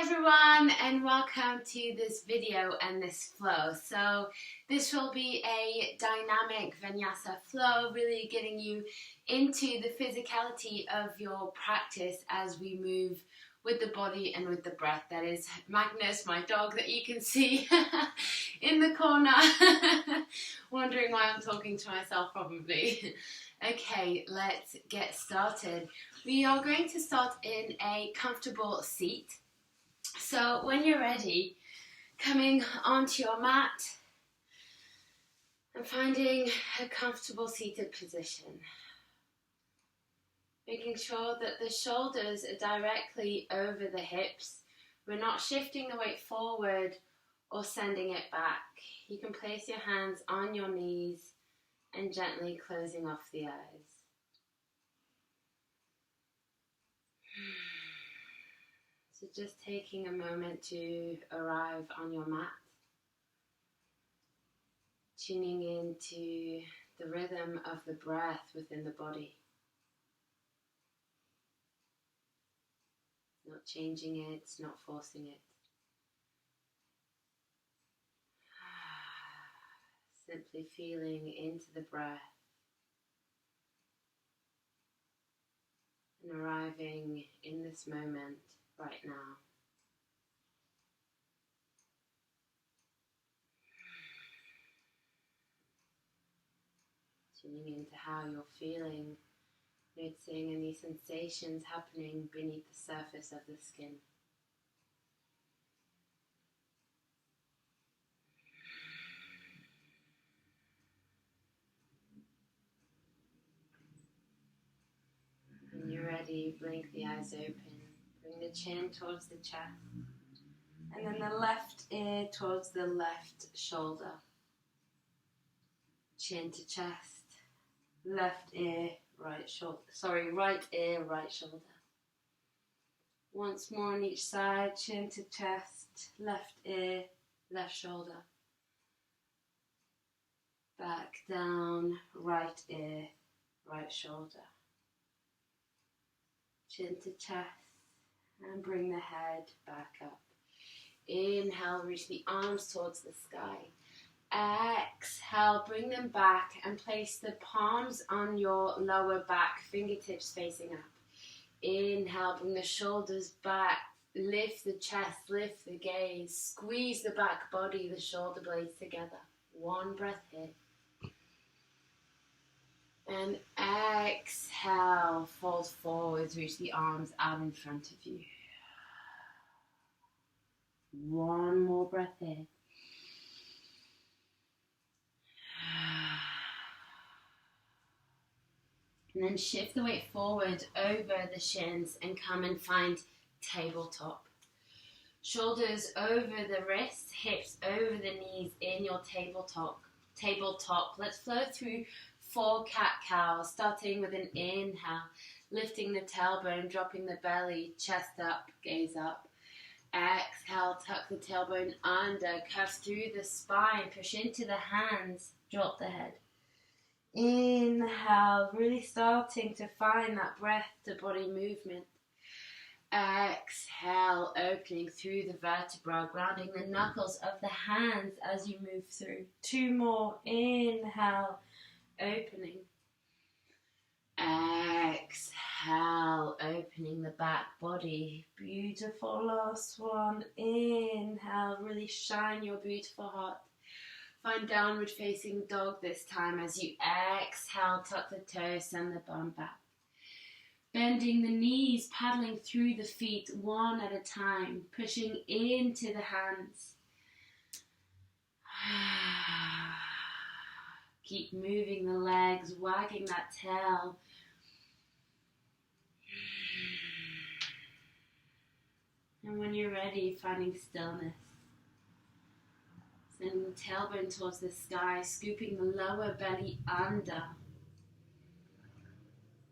everyone, and welcome to this video and this flow. So this will be a dynamic Vinyasa flow, really getting you into the physicality of your practice as we move with the body and with the breath. That is Magnus, my dog, that you can see in the corner, wondering why I'm talking to myself probably. Okay, let's get started. We are going to start in a comfortable seat. So when you're ready, coming onto your mat and finding a comfortable seated position. Making sure that the shoulders are directly over the hips. We're not shifting the weight forward or sending it back. You can place your hands on your knees and gently closing off the eyes. So just taking a moment to arrive on your mat, tuning into the rhythm of the breath within the body. Not changing it, not forcing it. Simply feeling into the breath and arriving in this moment right now. Tuning into how you're feeling, noticing any sensations happening beneath the surface of the skin. When you're ready, blink the eyes open. Bring the chin towards the chest. And then the left ear towards the left shoulder. Chin to chest. Left ear, right shoulder. Right ear, right shoulder. Once more on each side. Chin to chest. Left ear, left shoulder. Back down. Right ear, right shoulder. Chin to chest. And bring the head back up. Inhale, reach the arms towards the sky. Exhale, bring them back and place the palms on your lower back, fingertips facing up. Inhale, bring the shoulders back, lift the chest, lift the gaze, squeeze the back body, the shoulder blades together. One breath here. And exhale, fold forwards, reach the arms out in front of you. One more breath here. And then shift the weight forward over the shins and come and find tabletop. Shoulders over the wrists, hips over the knees in your tabletop. Let's flow through 4 cat-cows, starting with an inhale, lifting the tailbone, dropping the belly, chest up, gaze up. Exhale, tuck the tailbone under, curve through the spine, push into the hands, drop the head. Inhale, really starting to find that breath to body movement. Exhale, opening through the vertebra, grounding the knuckles of the hands as you move through. 2 more. Inhale, opening. Exhale, opening the back body. Beautiful, last one. Inhale, really shine your beautiful heart. Find downward facing dog this time. As you exhale, tuck the toes, send the bum back. Bending the knees, paddling through the feet one at a time, pushing into the hands. Keep moving the legs, wagging that tail. And when you're ready, finding stillness. Sending the tailbone towards the sky, scooping the lower belly under.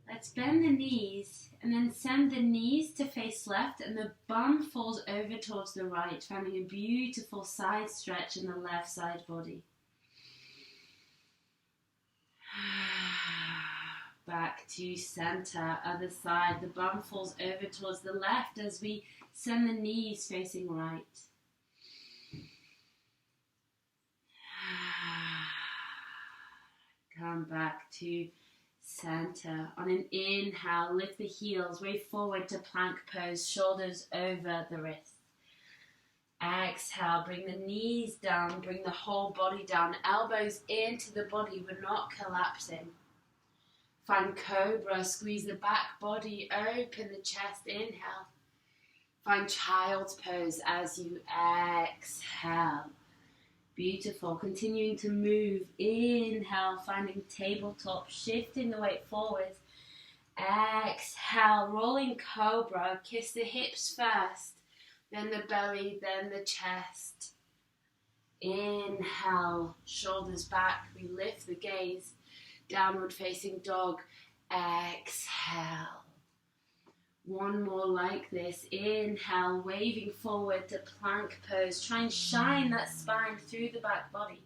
Let's bend the knees and then send the knees to face left and the bum falls over towards the right, finding a beautiful side stretch in the left side body. back to center, other side. The bum falls over towards the left as we send the knees facing right. Come back to center. On an inhale, lift the heels, wave forward to plank pose, shoulders over the wrists. Exhale, bring the knees down, bring the whole body down, elbows into the body, we're not collapsing. Find cobra, squeeze the back body, open the chest, inhale. Find child's pose as you exhale. Beautiful, continuing to move, inhale, finding tabletop, shifting the weight forward. Exhale, rolling cobra, kiss the hips first, then the belly, then the chest. Inhale, shoulders back, we lift the gaze, downward facing dog. Exhale. One more like this. Inhale, waving forward to plank pose. Try and shine that spine through the back body.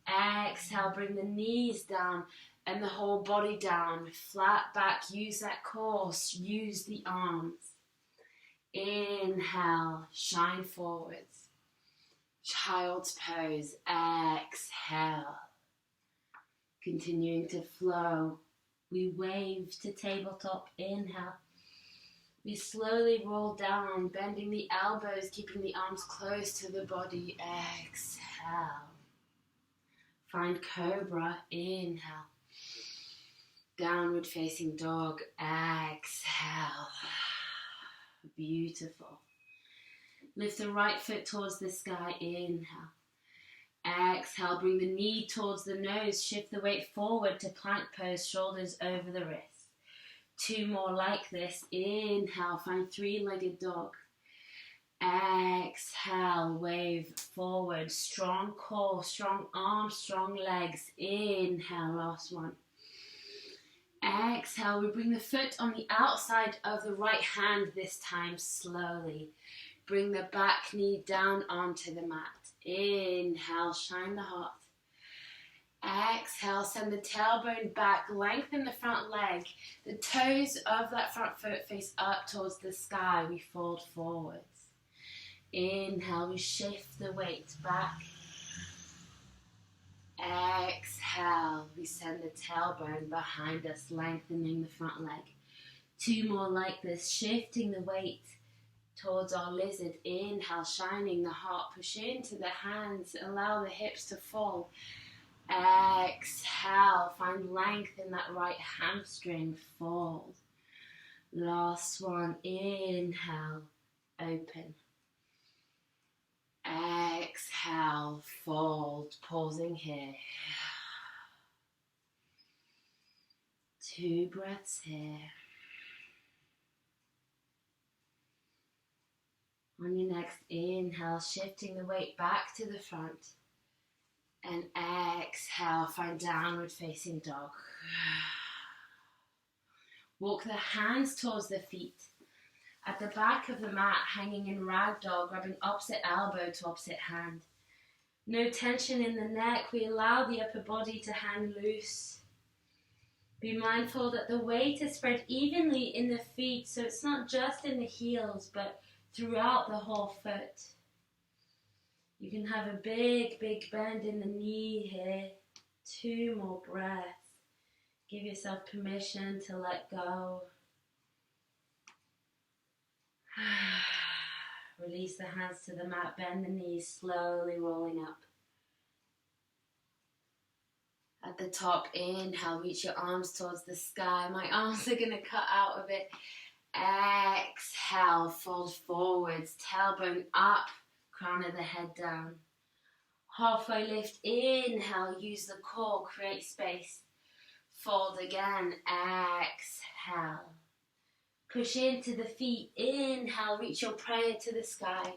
Exhale, bring the knees down and the whole body down. Flat back, use that core, use the arms. Inhale, shine forwards. Child's pose. Exhale. Continuing to flow. We wave to tabletop. Inhale. We slowly roll down, bending the elbows, keeping the arms close to the body. Exhale. Find cobra. Inhale. Downward facing dog. Exhale. Beautiful. Lift the right foot towards the sky. Inhale. Exhale. Bring the knee towards the nose. Shift the weight forward to plank pose, shoulders over the wrists. Two more like this. Inhale, find three-legged dog. Exhale, wave forward. Strong core, strong arms, strong legs. Inhale, last one. Exhale, we bring the foot on the outside of the right hand this time, slowly. Bring the back knee down onto the mat. Inhale, shine the heart. Exhale, send the tailbone back, lengthen the front leg. The toes of that front foot face up towards the sky. We fold forwards. Inhale, we shift the weight back. Exhale, we send the tailbone behind us, lengthening the front leg. Two more like this, shifting the weight towards our lizard. Inhale, shining the heart, push into the hands, allow the hips to fall. Exhale, find length in that right hamstring, fold. Last one, inhale, open. Exhale, fold, pausing here. 2 breaths here. On your next inhale, shifting the weight back to the front. And exhale, find downward facing dog. Walk the hands towards the feet. At the back of the mat, hanging in ragdoll, grabbing opposite elbow to opposite hand. No tension in the neck, we allow the upper body to hang loose. Be mindful that the weight is spread evenly in the feet, so it's not just in the heels, but throughout the whole foot. You can have a big, big bend in the knee here. 2 more breaths. Give yourself permission to let go. Release the hands to the mat, bend the knees, slowly rolling up. At the top, inhale, reach your arms towards the sky. My arms are going to cut out of it. Exhale, fold forwards, tailbone up, crown of the head down. Halfway lift, inhale, use the core, create space. Fold again, exhale. Push into the feet, inhale, reach your prayer to the sky.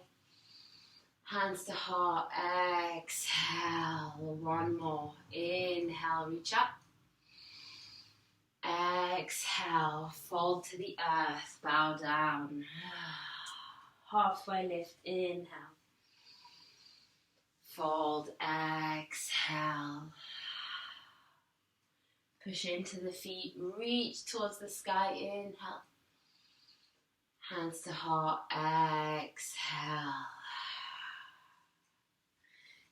Hands to heart, exhale. 1 more, inhale, reach up. Exhale, fold to the earth, bow down. Halfway lift, inhale. Fold, exhale. Push into the feet, reach towards the sky, inhale. Hands to heart, exhale.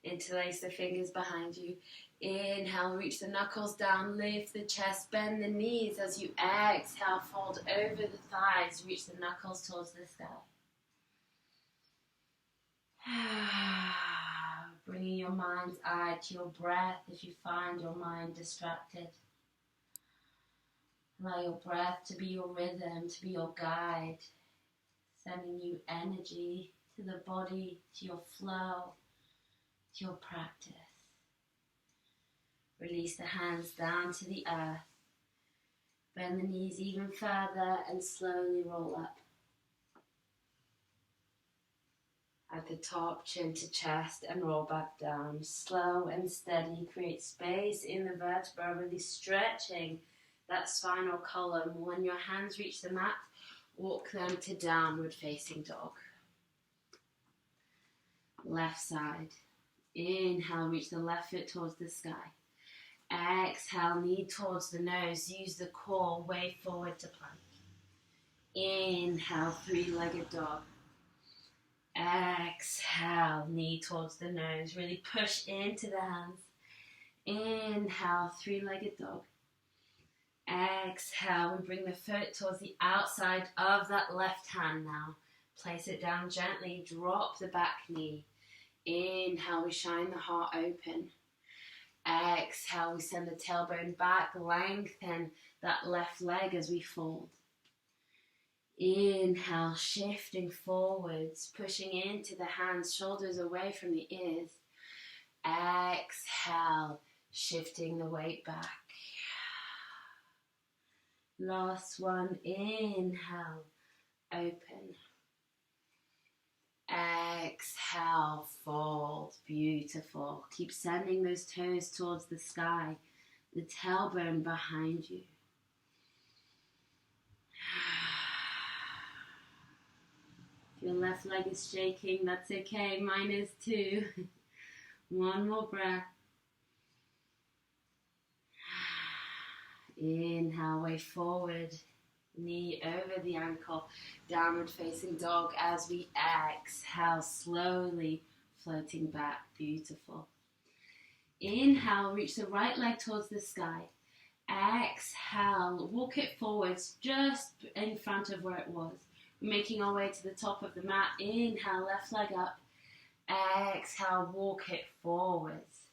Interlace the fingers behind you. Inhale, reach the knuckles down, lift the chest, bend the knees. As you exhale, fold over the thighs, reach the knuckles towards the sky. Bringing your mind's eye to your breath if you find your mind distracted. Allow your breath to be your rhythm, to be your guide, sending you energy to the body, to your flow, to your practice. Release the hands down to the earth. Bend the knees even further and slowly roll up. At the top, chin to chest and roll back down. Slow and steady. Create space in the vertebra, really stretching that spinal column. When your hands reach the mat, walk them to downward facing dog. Left side. Inhale, reach the left foot towards the sky. Exhale, knee towards the nose. Use the core, way forward to plank. Inhale, three-legged dog. Exhale, knee towards the nose. Really push into the hands. Inhale, three-legged dog. Exhale, we bring the foot towards the outside of that left hand now. Place it down gently, drop the back knee. Inhale, we shine the heart open. Exhale, we send the tailbone back, lengthen that left leg as we fold. Inhale, shifting forwards, pushing into the hands, shoulders away from the ears. Exhale, shifting the weight back. Last one, inhale, open. Exhale, fold, beautiful. Keep sending those toes towards the sky, the tailbone behind you. If your left leg is shaking, that's okay, mine is too. One more breath. Inhale, way forward. Knee over the ankle, downward facing dog as we exhale, slowly floating back, beautiful. Inhale, reach the right leg towards the sky. Exhale, walk it forwards just in front of where it was. We're making our way to the top of the mat. Inhale, left leg up. Exhale, walk it forwards.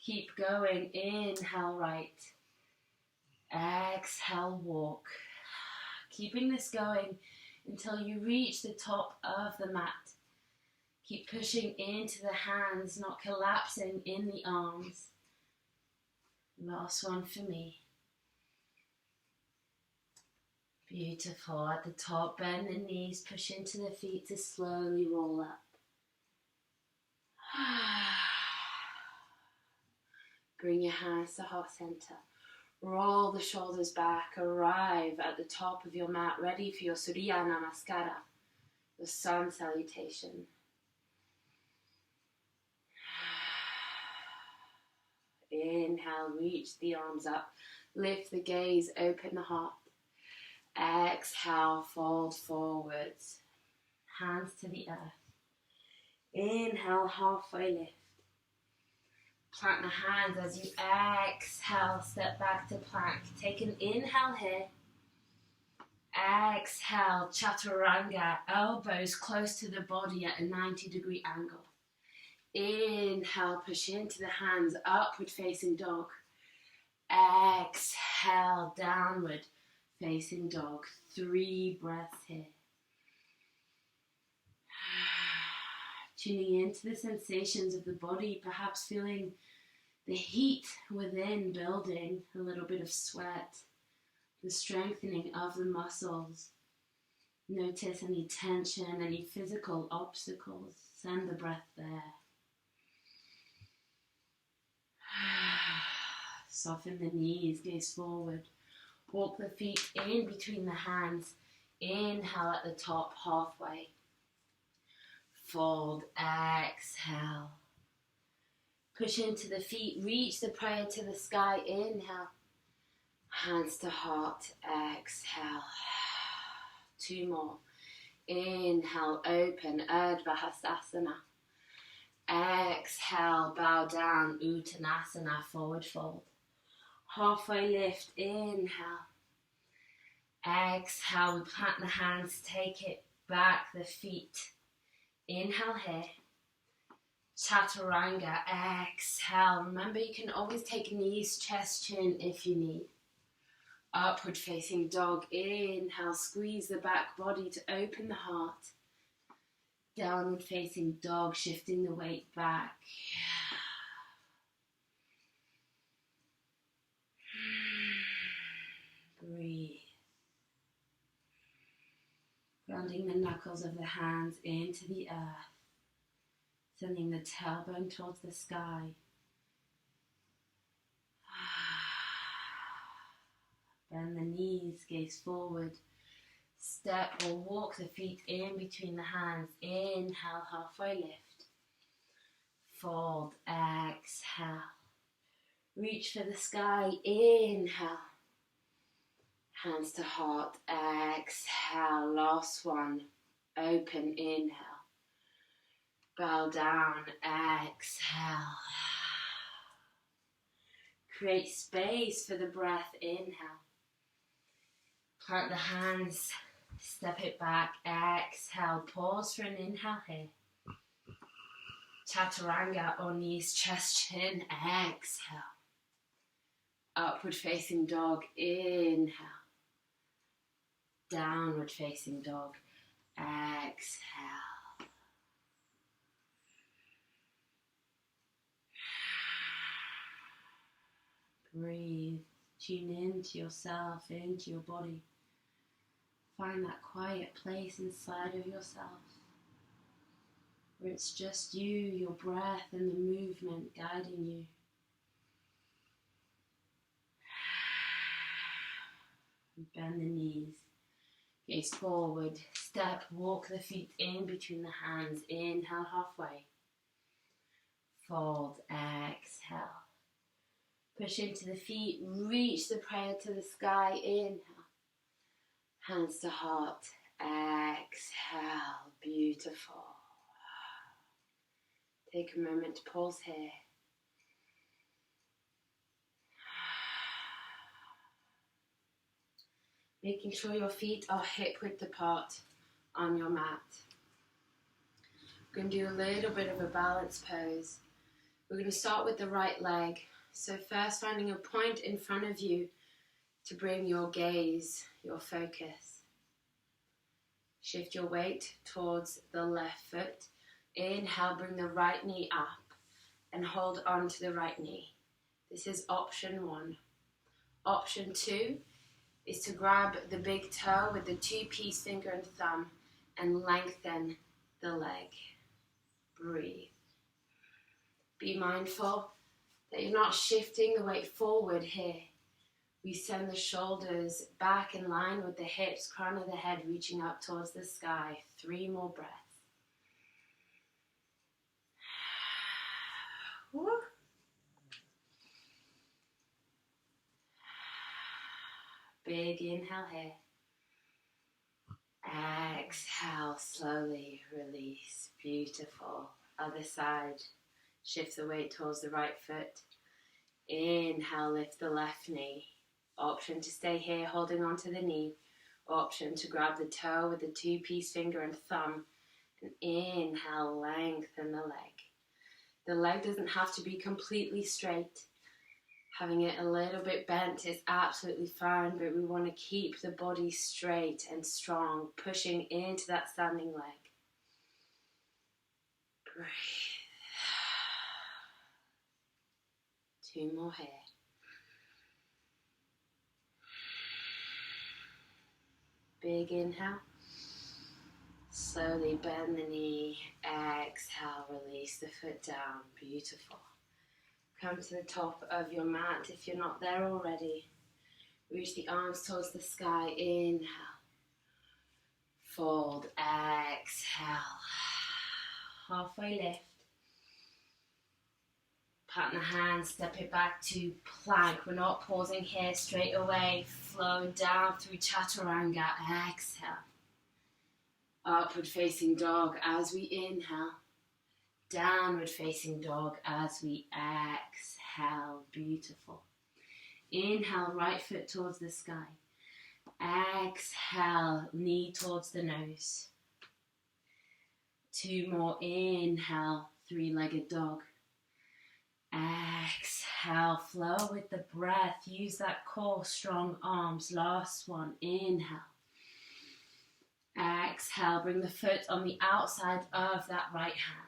Keep going, inhale, right. Exhale, walk. Keeping this going until you reach the top of the mat. Keep pushing into the hands, not collapsing in the arms. Last one for me. Beautiful. At the top, bend the knees, push into the feet to slowly roll up. Bring your hands to heart center. Roll the shoulders back, arrive at the top of your mat, ready for your Surya Namaskara, the sun salutation. Inhale, reach the arms up, lift the gaze, open the heart. Exhale, fold forwards, hands to the earth. Inhale, halfway lift. Plant the hands as you exhale, step back to plank. Take an inhale here. Exhale, chaturanga, elbows close to the body at a 90-degree angle. Inhale, push into the hands, upward facing dog. Exhale, downward facing dog. 3 breaths here. Tuning into the sensations of the body, perhaps feeling the heat within building, a little bit of sweat, the strengthening of the muscles. Notice any tension, any physical obstacles. Send the breath there. Soften the knees, gaze forward. Walk the feet in between the hands. Inhale at the top, halfway. Fold, exhale. Push into the feet, reach the prayer to the sky, inhale. Hands to heart, exhale. 2 more. Inhale, open, Urdhva Hastasana. Exhale, bow down, Uttanasana, forward fold. Halfway lift, inhale. Exhale, we plant the hands, take it back, the feet. Inhale here. Chaturanga, exhale. Remember, you can always take knees, chest, chin if you need. Upward facing dog, inhale, squeeze the back body to open the heart. Downward facing dog, shifting the weight back. Breathe. Grounding the knuckles of the hands into the earth. Sending the tailbone towards the sky. Bend the knees, gaze forward. Step or walk the feet in between the hands. Inhale, halfway lift. Fold, exhale. Reach for the sky, inhale. Hands to heart, exhale. Last one, open, inhale. Bow down, exhale. Create space for the breath, inhale. Plant the hands, step it back, exhale. Pause for an inhale here. Chaturanga or knees, chest, chin, exhale. Upward facing dog, inhale. Downward facing dog, exhale. Breathe, tune into yourself, into your body. Find that quiet place inside of yourself where it's just you, your breath and the movement guiding you. Bend the knees, gaze forward, step, walk the feet in between the hands, inhale halfway. Fold, exhale. Push into the feet, reach the prayer to the sky, inhale. Hands to heart, exhale, beautiful. Take a moment to pause here. Making sure your feet are hip width apart on your mat. We're going to do a little bit of a balance pose. We're going to start with the right leg. So first finding a point in front of you to bring your gaze, your focus. Shift your weight towards the left foot. Inhale, bring the right knee up and hold on to the right knee. This is option 1. Option 2 is to grab the big toe with the 2-piece finger and thumb and lengthen the leg. Breathe. Be mindful that you're not shifting the weight forward here. We send the shoulders back in line with the hips, crown of the head reaching up towards the sky. 3 more breaths. Woo. Big inhale here. Exhale, slowly release. Beautiful. Other side. Shift the weight towards the right foot. Inhale, lift the left knee. Option to stay here holding onto the knee. Option to grab the toe with the 2-piece finger and thumb. And inhale, lengthen the leg. The leg doesn't have to be completely straight. Having it a little bit bent is absolutely fine, but we want to keep the body straight and strong, pushing into that standing leg. Breathe. 2 more here. Big inhale. Slowly bend the knee. Exhale, release the foot down. Beautiful. Come to the top of your mat if you're not there already. Reach the arms towards the sky. Inhale. Fold. Exhale. Halfway lift. Pattern the hands, step it back to plank. We're not pausing here, straight away. Flow down through chaturanga. Exhale. Upward facing dog as we inhale. Downward facing dog as we exhale. Beautiful. Inhale, right foot towards the sky. Exhale, knee towards the nose. 2 more. Inhale, three-legged dog. Exhale, flow with the breath. Use that core, strong arms. Last one. Inhale. Exhale, bring the foot on the outside of that right hand.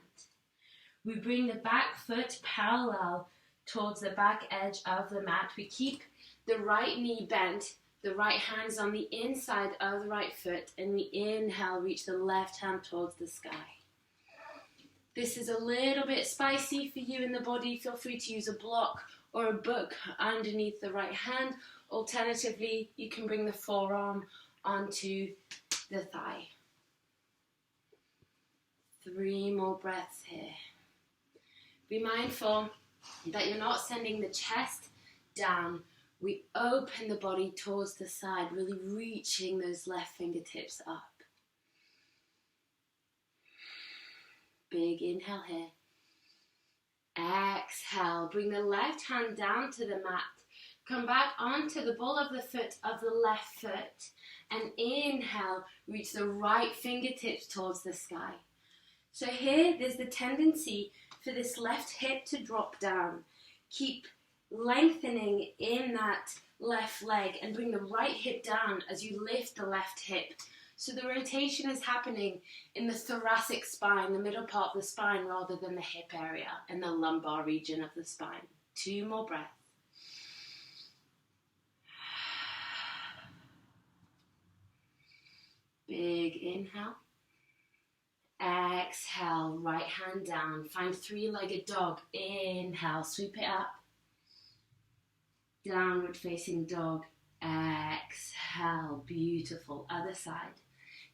We bring the back foot parallel towards the back edge of the mat. We keep the right knee bent, the right hand's on the inside of the right foot, and we inhale, reach the left hand towards the sky. This is a little bit spicy for you in the body. Feel free to use a block or a book underneath the right hand. Alternatively, you can bring the forearm onto the thigh. 3 more breaths here. Be mindful that you're not sending the chest down. We open the body towards the side, really reaching those left fingertips up. Big inhale here. Exhale, bring the left hand down to the mat. Come back onto the ball of the foot of the left foot. And inhale, reach the right fingertips towards the sky. So here, there's the tendency for this left hip to drop down. Keep lengthening in that left leg and bring the right hip down as you lift the left hip. So the rotation is happening in the thoracic spine, the middle part of the spine, rather than the hip area and the lumbar region of the spine. 2 more breaths. Big inhale. Exhale, right hand down. Find three-legged dog. Inhale, sweep it up. Downward facing dog. Exhale, beautiful. Other side.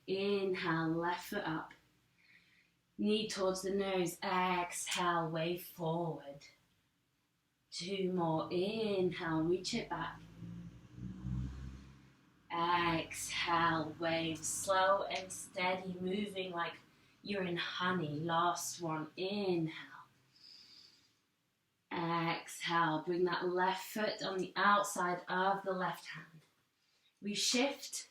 Inhale, left foot up. Knee towards the nose. Exhale, wave forward. 2 more. Inhale, reach it back. Exhale, wave. Slow and steady, moving like you're in honey. Last one. Inhale. Exhale. Bring that left foot on the outside of the left hand. We shift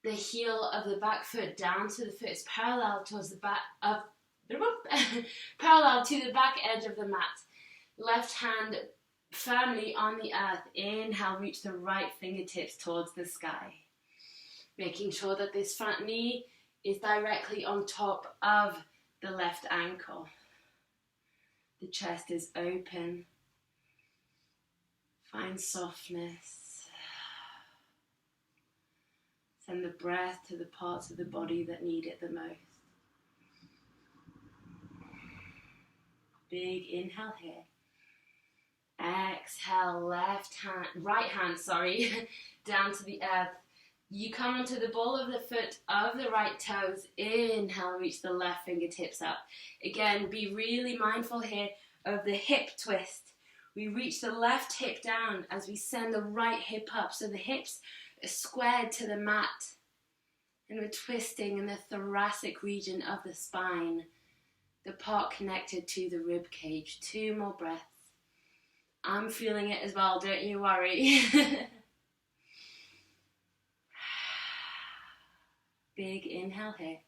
the heel of the back foot down so the foot is parallel towards the back of parallel to the back edge of the mat. Left hand firmly on the earth. Inhale, reach the right fingertips towards the sky. Making sure that this front knee is directly on top of the left ankle. The chest is open. Find softness. Send the breath to the parts of the body that need it the most. Big inhale here. Exhale, right hand, down to the earth. You come onto the ball of the foot of the right toes. Inhale, reach the left fingertips up. Again, be really mindful here of the hip twist. We reach the left hip down as we send the right hip up. So the hips are squared to the mat. And we're twisting in the thoracic region of the spine, the part connected to the rib cage. 2 more breaths. I'm feeling it as well, don't you worry. Big inhale here.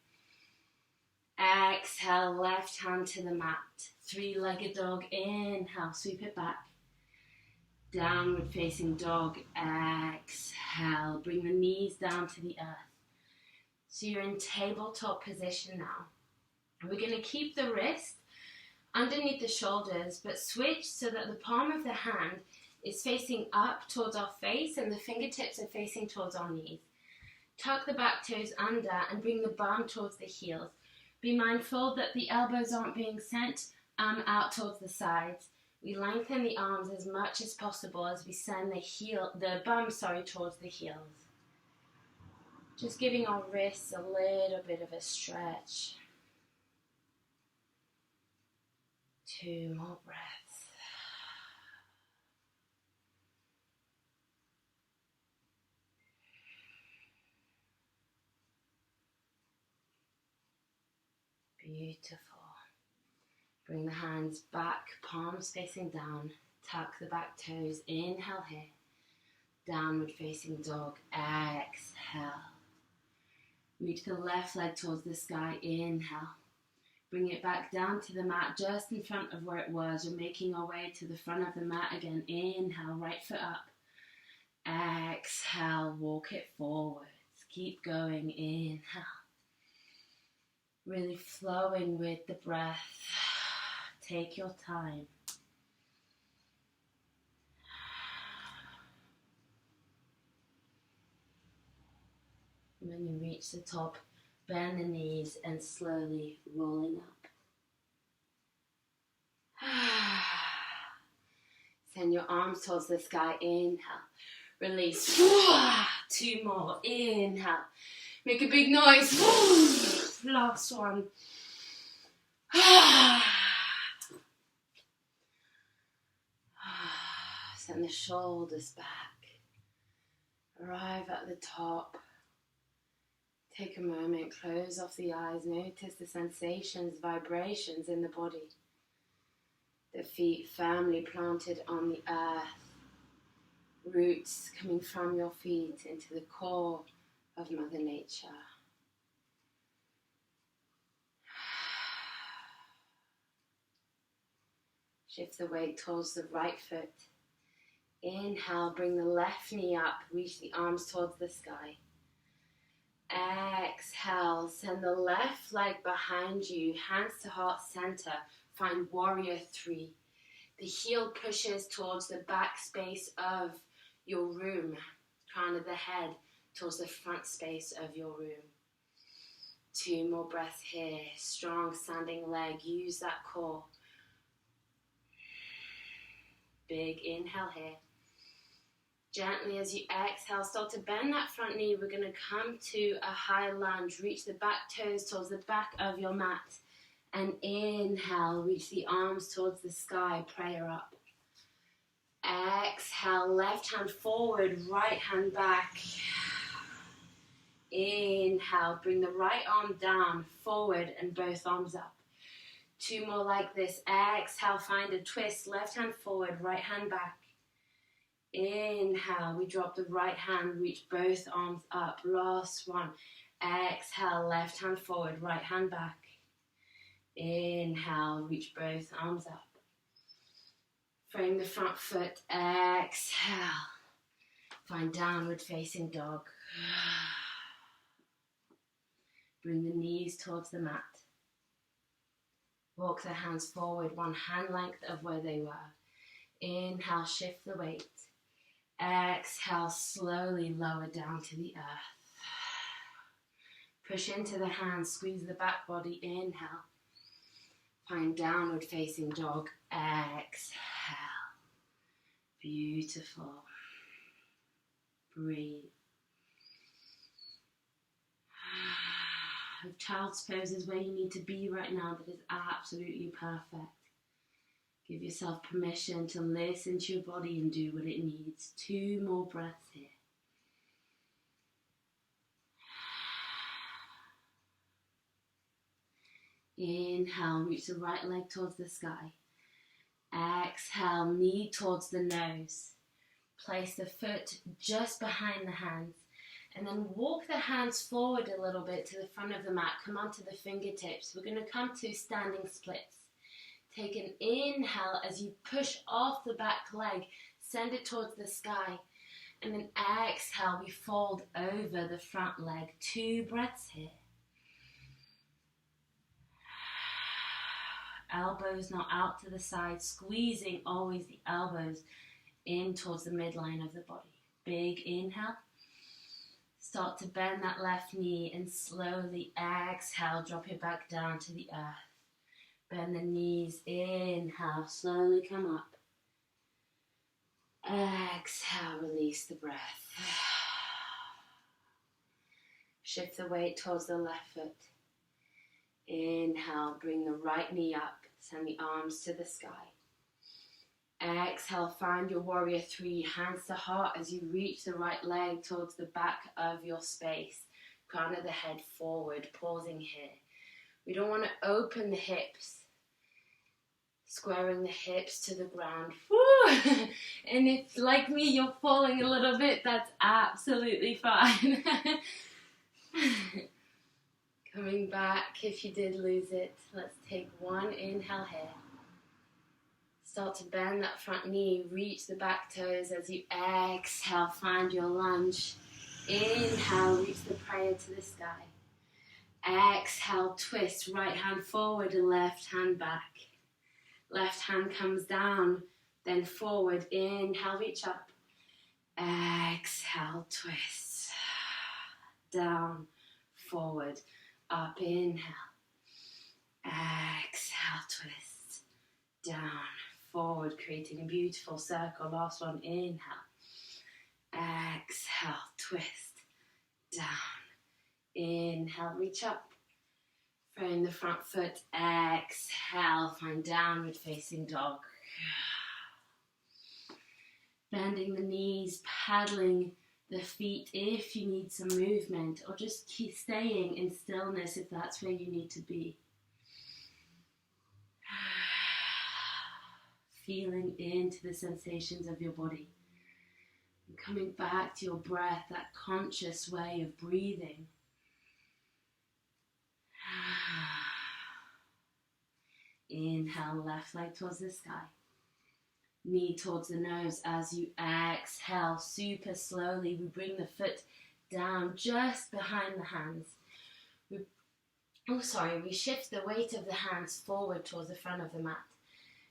Exhale, left hand to the mat. Three-legged dog. Inhale, sweep it back. Downward facing dog. Exhale, bring the knees down to the earth. So you're in tabletop position now. We're going to keep the wrist underneath the shoulders, but switch so that the palm of the hand is facing up towards our face and the fingertips are facing towards our knees. Tuck the back toes under and bring the bum towards the heels. Be mindful that the elbows aren't being sent out towards the sides. We lengthen the arms as much as possible as we send the bum towards the heels. Just giving our wrists a little bit of a stretch. 2 more breaths. Beautiful. Bring the hands back, palms facing down. Tuck the back toes. Inhale here. Downward facing dog. Exhale. Reach the left leg towards the sky. Inhale. Bring it back down to the mat just in front of where it was. You're making our way to the front of the mat again. Inhale, right foot up. Exhale, walk it forwards. Keep going. Inhale. Really flowing with the breath. Take your time. When you reach the top, bend the knees and slowly rolling up. Send your arms towards the sky. Inhale. Release. 2 more. Inhale. Make a big noise. Last one. Send the shoulders back. Arrive at the top. Take a moment, close off the eyes, notice the sensations, vibrations in the body. The feet firmly planted on the earth. Roots coming from your feet into the core of Mother Nature. Shift the weight towards the right foot. Inhale, bring the left knee up, reach the arms towards the sky. Exhale, send the left leg behind you, hands to heart center. Find warrior 3. The heel pushes towards the back space of your room, crown of the head towards the front space of your room. 2 more breaths here. Strong standing leg, use that core. Big inhale here. Gently as you exhale, start to bend that front knee. We're going to come to a high lunge. Reach the back toes towards the back of your mat. And inhale, reach the arms towards the sky, prayer up. Exhale, left hand forward, right hand back. Inhale, bring the right arm down, forward and both arms up. 2 more like this. Exhale, find a twist, left hand forward, right hand back. Inhale, we drop the right hand, reach both arms up. Last one. Exhale, left hand forward, right hand back. Inhale, reach both arms up. Frame the front foot. Exhale. Find downward facing dog. Bring the knees towards the mat. Walk the hands forward, 1 hand length of where they were. Inhale, shift the weight. Exhale, slowly lower down to the earth. Push into the hands, squeeze the back body. Inhale. Find downward facing dog. Exhale. Beautiful. Breathe. Child's pose is where you need to be right now. That is absolutely perfect. Give yourself permission to listen to your body and do what it needs. 2 more breaths here. Inhale, reach the right leg towards the sky. Exhale, knee towards the nose. Place the foot just behind the hands. And then walk the hands forward a little bit to the front of the mat. Come onto the fingertips. We're going to come to standing splits. Take an inhale as you push off the back leg. Send it towards the sky. And then exhale, we fold over the front leg. 2 breaths here. Elbows now out to the side, squeezing always the elbows in towards the midline of the body. Big inhale. Start to bend that left knee and slowly exhale, drop it back down to the earth. Bend the knees, inhale, slowly come up. Exhale, release the breath. Shift the weight towards the left foot. Inhale, bring the right knee up, send the arms to the sky. Exhale, find your warrior 3, hands to heart as you reach the right leg towards the back of your space. Crown of the head forward, pausing here. We don't want to open the hips, squaring the hips to the ground. Woo! And if, like me, you're falling a little bit, that's absolutely fine. Coming back, if you did lose it, let's take one inhale here. Start to bend that front knee, reach the back toes as you exhale, find your lunge. Inhale, reach the prayer to the sky. Exhale, twist, right hand forward and left hand back. Left hand comes down, then forward. Inhale, reach up. Exhale, twist. Down, forward, up, inhale. Exhale, twist. Down, forward, creating a beautiful circle. Last one, inhale. Exhale, twist. Down. Inhale, reach up. Frame the front foot. Exhale, find downward facing dog. Bending the knees, paddling the feet if you need some movement, or just keep staying in stillness if that's where you need to be. Feeling into the sensations of your body. And coming back to your breath, that conscious way of breathing. Inhale, left leg towards the sky. Knee towards the nose as you exhale. Super slowly, we bring the foot down just behind the hands. We shift the weight of the hands forward towards the front of the mat.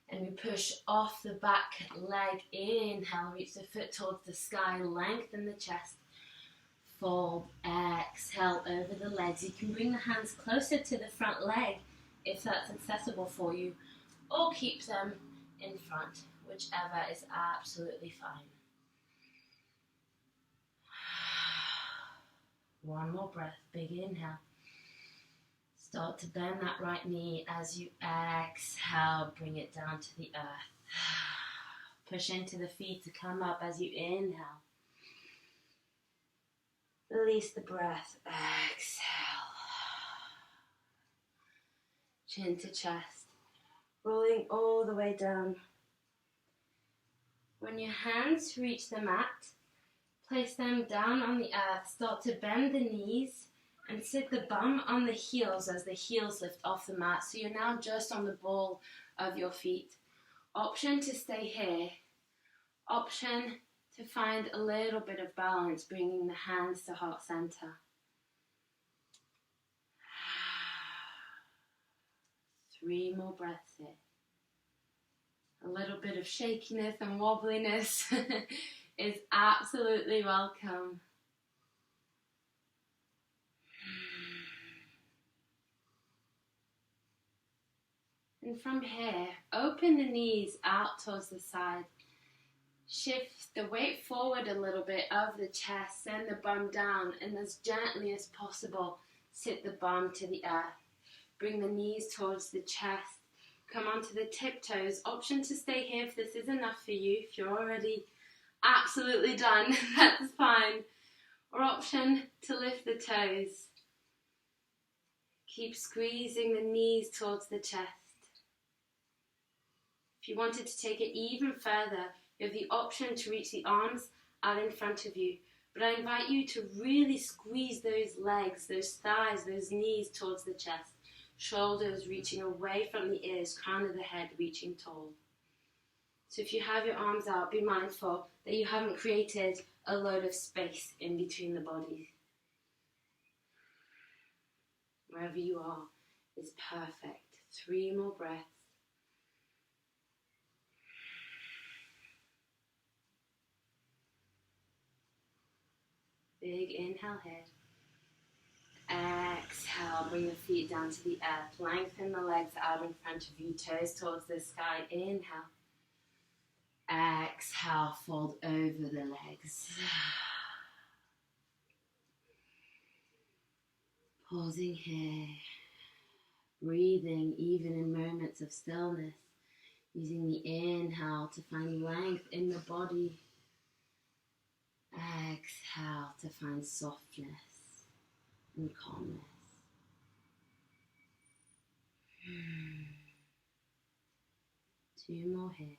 And we push off the back leg. Inhale, reach the foot towards the sky. Lengthen the chest. Fold, exhale over the legs. You can bring the hands closer to the front leg if that's accessible for you, or keep them in front, whichever is absolutely fine. One more breath, big inhale. Start to bend that right knee as you exhale, bring it down to the earth. Push into the feet to come up as you inhale. Release the breath, exhale. Chin to chest, rolling all the way down. When your hands reach the mat, place them down on the earth. Start to bend the knees and sit the bum on the heels as the heels lift off the mat. So you're now just on the ball of your feet. Option to stay here. Option to find a little bit of balance, bringing the hands to heart center. Three more breaths here. A little bit of shakiness and wobbliness is absolutely welcome. And from here, open the knees out towards the side. Shift the weight forward a little bit of the chest, send the bum down, and as gently as possible, sit the bum to the earth. Bring the knees towards the chest. Come onto the tiptoes. Option to stay here if this is enough for you. If you're already absolutely done, that's fine. Or option to lift the toes. Keep squeezing the knees towards the chest. If you wanted to take it even further, you have the option to reach the arms out in front of you. But I invite you to really squeeze those legs, those thighs, those knees towards the chest. Shoulders reaching away from the ears, crown of the head reaching tall. So if you have your arms out, be mindful that you haven't created a load of space in between the bodies. Wherever you are is perfect. 3 more breaths. Big inhale here. Exhale, bring the feet down to the earth. Lengthen the legs out in front of you, toes towards the sky. Inhale. Exhale, fold over the legs. Pausing here. Breathing even in moments of stillness. Using the inhale to find length in the body. Exhale to find softness and calmness. 2 more here.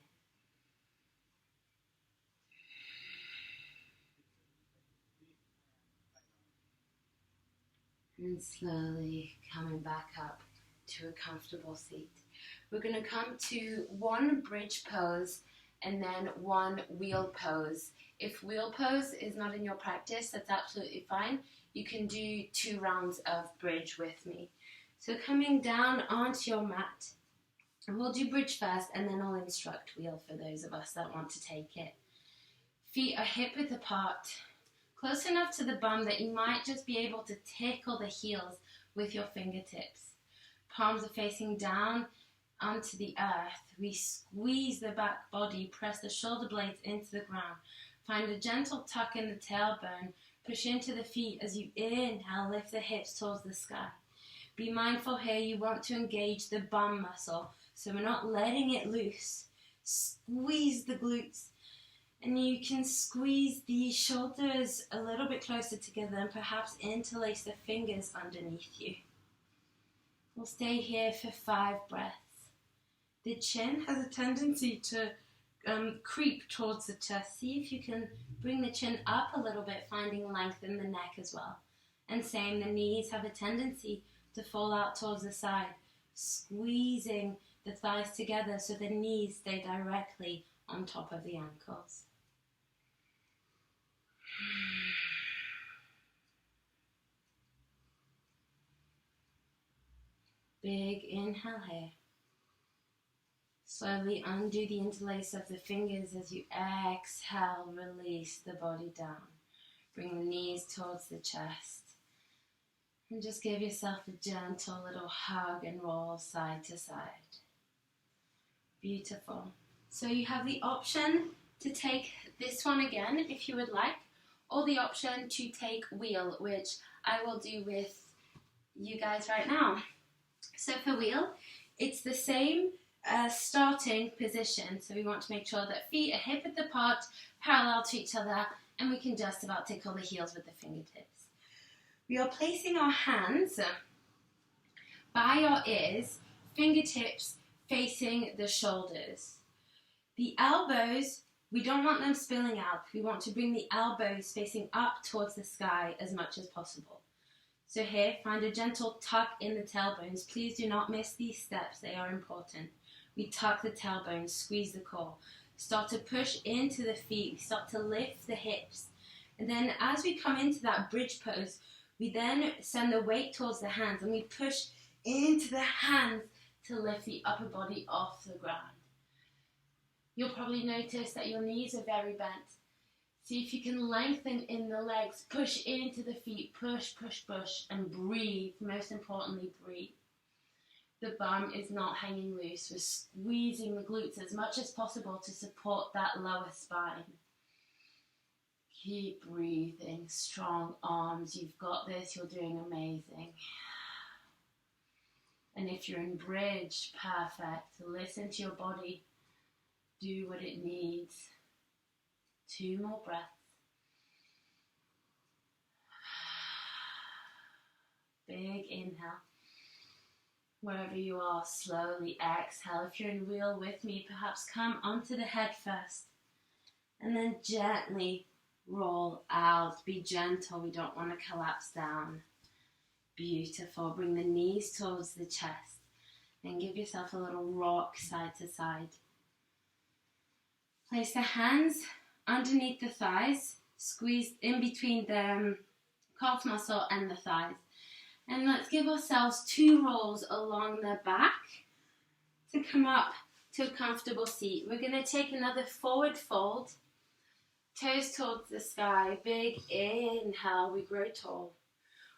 And slowly coming back up to a comfortable seat. We're going to come to 1 bridge pose and then 1 wheel pose. If wheel pose is not in your practice, that's absolutely fine. You can do 2 rounds of bridge with me. So coming down onto your mat, and we'll do bridge first and then I'll instruct wheel for those of us that want to take it. Feet are hip width apart, close enough to the bum that you might just be able to tickle the heels with your fingertips. Palms are facing down onto the earth. We squeeze the back body, press the shoulder blades into the ground. Find a gentle tuck in the tailbone. Push into the feet as you inhale, lift the hips towards the sky. Be mindful here, you want to engage the bum muscle, so we're not letting it loose. Squeeze the glutes. And you can squeeze the shoulders a little bit closer together and perhaps interlace the fingers underneath you. We'll stay here for 5 breaths. The chin has a tendency to creep towards the chest. See if you can bring the chin up a little bit, finding length in the neck as well. And same, the knees have a tendency to fall out towards the side, squeezing the thighs together so the knees stay directly on top of the ankles. Big inhale here. Slowly undo the interlace of the fingers as you exhale, release the body down. Bring the knees towards the chest. And just give yourself a gentle little hug and roll side to side. Beautiful. So you have the option to take this one again if you would like, or the option to take wheel, which I will do with you guys right now. So for wheel, it's the same starting position. So we want to make sure that feet are hip width apart, parallel to each other, and we can just about tickle the heels with the fingertips. We are placing our hands by our ears, fingertips facing the shoulders. The elbows, we don't want them spilling out. We want to bring the elbows facing up towards the sky as much as possible. So here, find a gentle tuck in the tailbones. Please do not miss these steps, they are important. We tuck the tailbones, squeeze the core. Start to push into the feet, start to lift the hips. And then as we come into that bridge pose, we then send the weight towards the hands and we push into the hands to lift the upper body off the ground. You'll probably notice that your knees are very bent. See if you can lengthen in the legs, push into the feet, push, push, push, and breathe. Most importantly, breathe. The bum is not hanging loose. We're squeezing the glutes as much as possible to support that lower spine. Keep breathing, strong arms. You've got this, you're doing amazing. And if you're in bridge, perfect. Listen to your body. Do what it needs. 2 more breaths. Big inhale. Wherever you are, slowly exhale. If you're in wheel with me, perhaps come onto the head first. And then gently roll out. Be gentle. We don't want to collapse down. Beautiful. Bring the knees towards the chest. And give yourself a little rock side to side. Place the hands underneath the thighs. Squeeze in between the calf muscle and the thighs. And let's give ourselves 2 rolls along the back to come up to a comfortable seat. We're going to take another forward fold. Toes towards the sky. Big inhale. We grow tall.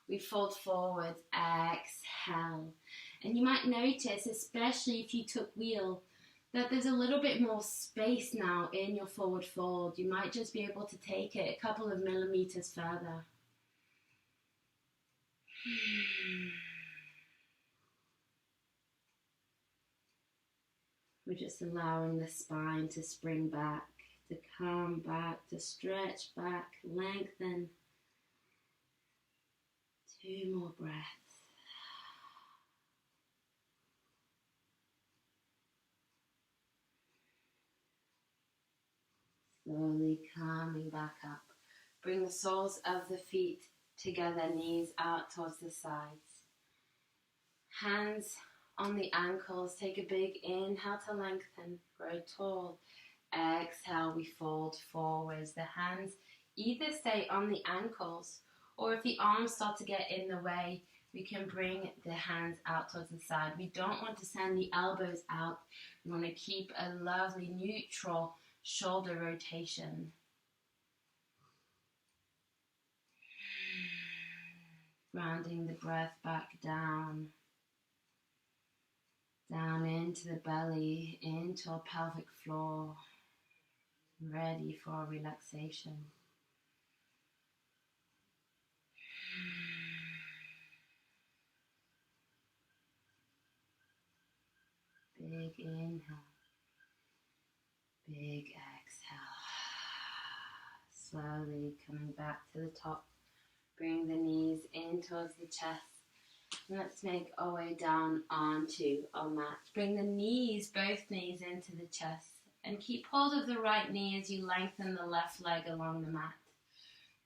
We fold forward. Exhale. And you might notice, especially if you took wheel, that there's a little bit more space now in your forward fold. You might just be able to take it a couple of millimeters further. We're just allowing the spine to spring back, to come back, to stretch back, lengthen. 2 more breaths. Slowly coming back up. Bring the soles of the feet together, knees out towards the sides. Hands on the ankles. Take a big inhale to lengthen, grow tall. Exhale, we fold forwards. The hands either stay on the ankles, or if the arms start to get in the way, we can bring the hands out towards the side. We don't want to send the elbows out. We want to keep a lovely neutral shoulder rotation. Grounding the breath back down. Down into the belly, into our pelvic floor. Ready for relaxation. Big inhale. Big exhale. Slowly coming back to the top. Bring the knees in towards the chest. And let's make our way down onto our mat. Bring the knees, both knees into the chest. And keep hold of the right knee as you lengthen the left leg along the mat.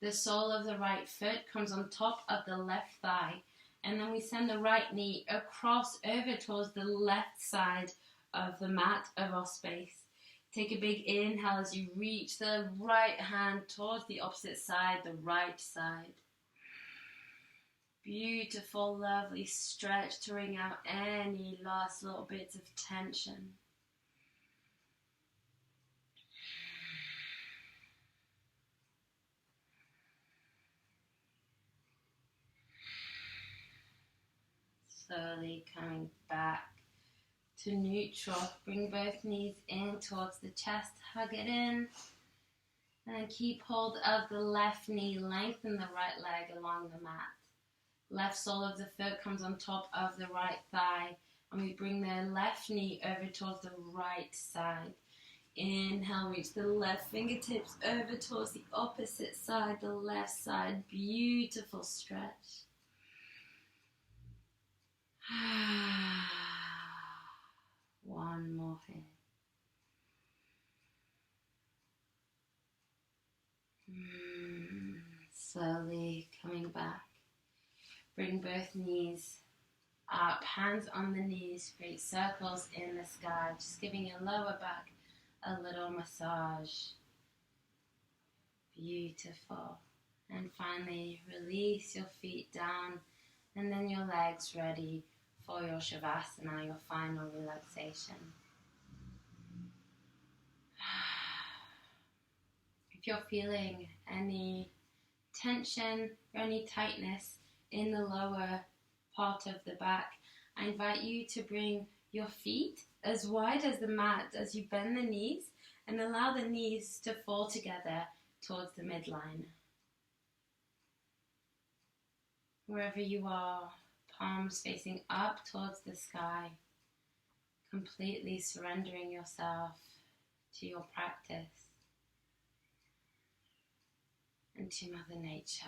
The sole of the right foot comes on top of the left thigh. And then we send the right knee across over towards the left side of the mat of our space. Take a big inhale as you reach the right hand towards the opposite side, the right side. Beautiful, lovely stretch to wring out any last little bits of tension. Slowly coming back to neutral. Bring both knees in towards the chest, hug it in. And keep hold of the left knee, lengthen the right leg along the mat. Left sole of the foot comes on top of the right thigh. And we bring the left knee over towards the right side. Inhale, reach the left fingertips over towards the opposite side, the left side. Beautiful stretch. One more here. Slowly coming back. Bring both knees up, hands on the knees, create circles in the sky, just giving your lower back a little massage. Beautiful. And finally, release your feet down, and then your legs ready for your Shavasana, your final relaxation. If you're feeling any tension or any tightness in the lower part of the back, I invite you to bring your feet as wide as the mat as you bend the knees and allow the knees to fall together towards the midline. Wherever you are, palms facing up towards the sky, completely surrendering yourself to your practice and to Mother Nature.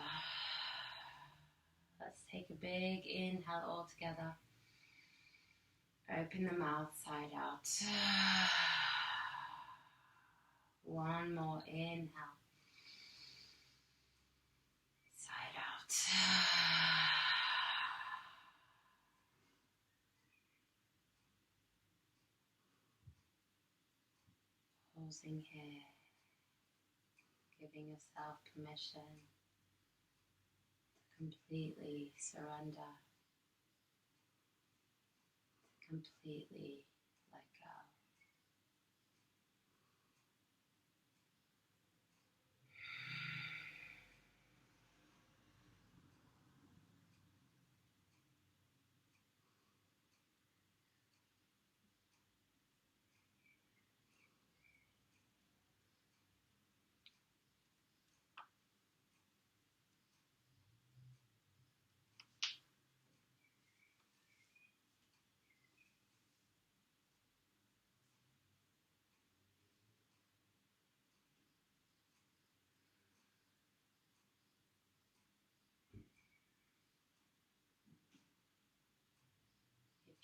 Let's take a big inhale all together. Open the mouth side out. One more inhale. Side out. Pausing here. Giving yourself permission to completely surrender. To completely let go.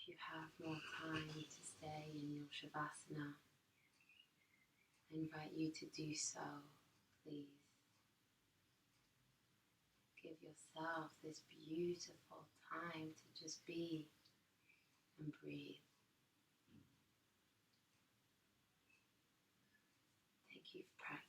If you have more time to stay in your Shavasana, I invite you to do so, please. Give yourself this beautiful time to just be and breathe. Thank you for practicing.